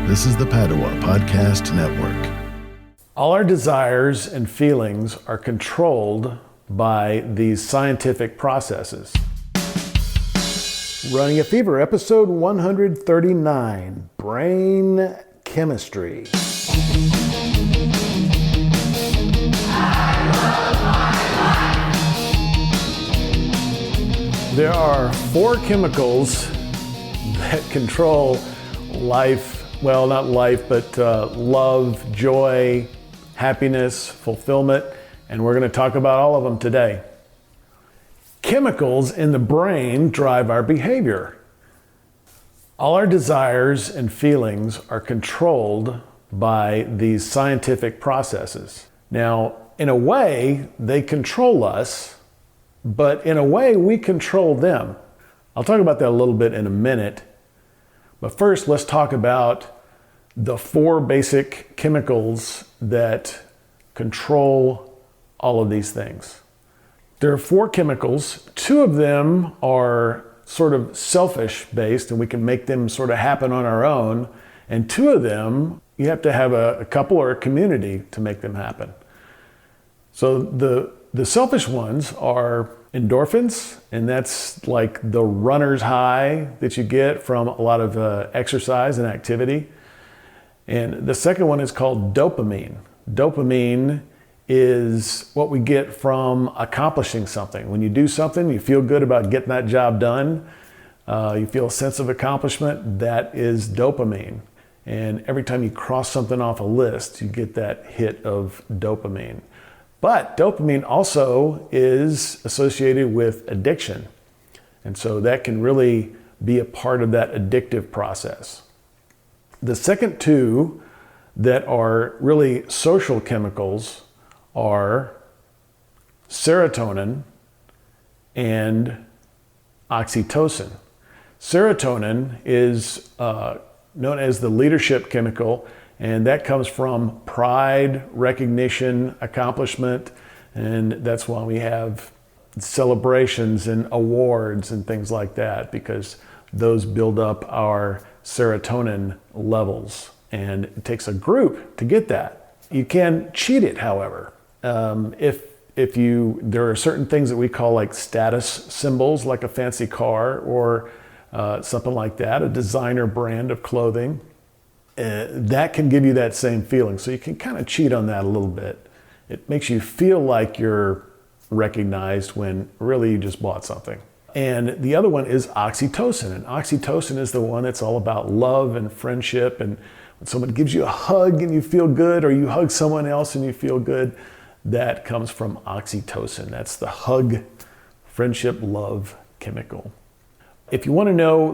This is the Padua Podcast Network. All our desires and feelings are controlled by these scientific processes. Running a Fever, episode 139, Brain Chemistry. There are four chemicals that control life, well, not life, but love, joy, happiness, fulfillment, and we're going to talk about all of them today. Chemicals in the brain drive our behavior. All our desires and feelings are controlled by these scientific processes. Now, in a way, they control us, but in a way, we control them. I'll talk about that a little bit in a minute. But first, let's talk about the four basic chemicals that control all of these things. There are four chemicals. Two of them are sort of selfish based, and we can make them sort of happen on our own. And two of them, you have to have a couple or a community to make them happen. So the selfish ones are endorphins, and that's like the runner's high that you get from a lot of exercise and activity. And the second one is called dopamine. Dopamine is what we get from accomplishing something. When you do something, you feel good about getting that job done. You feel a sense of accomplishment. That is dopamine. And every time you cross something off a list, you get that hit of dopamine. But dopamine also is associated with addiction. And so that can really be a part of that addictive process. The second two that are really social chemicals are serotonin and oxytocin. Serotonin is known as the leadership chemical, and that comes from pride, recognition, accomplishment, and that's why we have celebrations and awards and things like that, because those build up our serotonin levels, and it takes a group to get that. You can cheat it, however. There are certain things that we call like status symbols, like a fancy car or something like that, a designer brand of clothing. That can give you that same feeling. So you can kind of cheat on that a little bit. It makes you feel like you're recognized when really you just bought something. And the other one is oxytocin. And oxytocin is the one that's all about love and friendship. And when someone gives you a hug and you feel good, or you hug someone else and you feel good, that comes from oxytocin. That's the hug, friendship, love chemical. If you want to know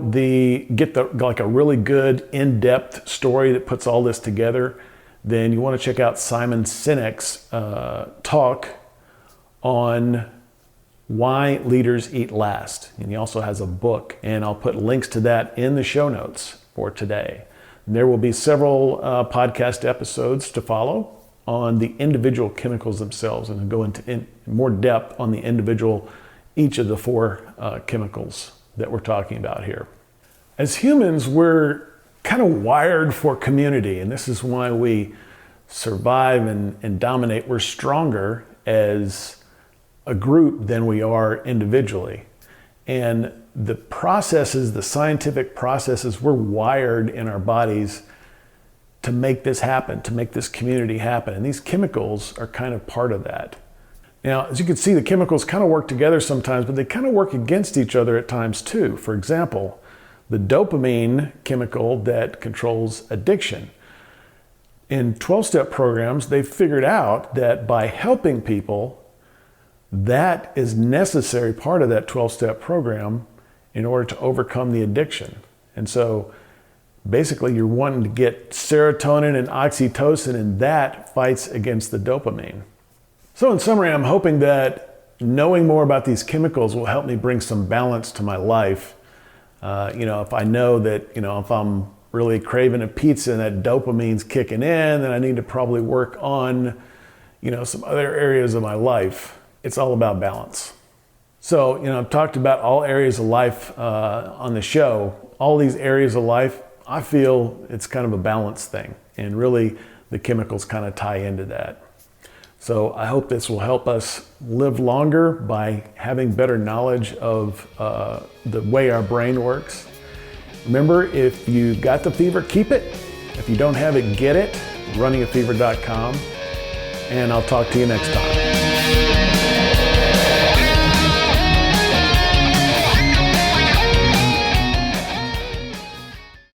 get a really good in-depth story that puts all this together, then you want to check out Simon Sinek's talk on why leaders eat last. And he also has a book, and I'll put links to that in the show notes for today. And there will be several podcast episodes to follow on the individual chemicals themselves, and I'll go into more depth on each of the four chemicals that we're talking about here. As humans, we're kind of wired for community, and this is why we survive and dominate. We're stronger as a group than we are individually. And the scientific processes, we're wired in our bodies to make this happen, to make this community happen. And these chemicals are kind of part of that. Now, as you can see, the chemicals kind of work together sometimes, but they kind of work against each other at times too. For example, the dopamine chemical that controls addiction. In 12-step programs, they've figured out that by helping people, that is necessary part of that 12-step program in order to overcome the addiction. And so basically you're wanting to get serotonin and oxytocin, and that fights against the dopamine. So in summary, I'm hoping that knowing more about these chemicals will help me bring some balance to my life. If I know that, if I'm really craving a pizza and that dopamine's kicking in, then I need to probably work on, some other areas of my life. It's all about balance. So, I've talked about all areas of life on the show. All these areas of life, I feel it's kind of a balance thing, and really the chemicals kind of tie into that. So I hope this will help us live longer by having better knowledge of the way our brain works. Remember, if you got the fever, keep it. If you don't have it, get it. runningafever.com. And I'll talk to you next time.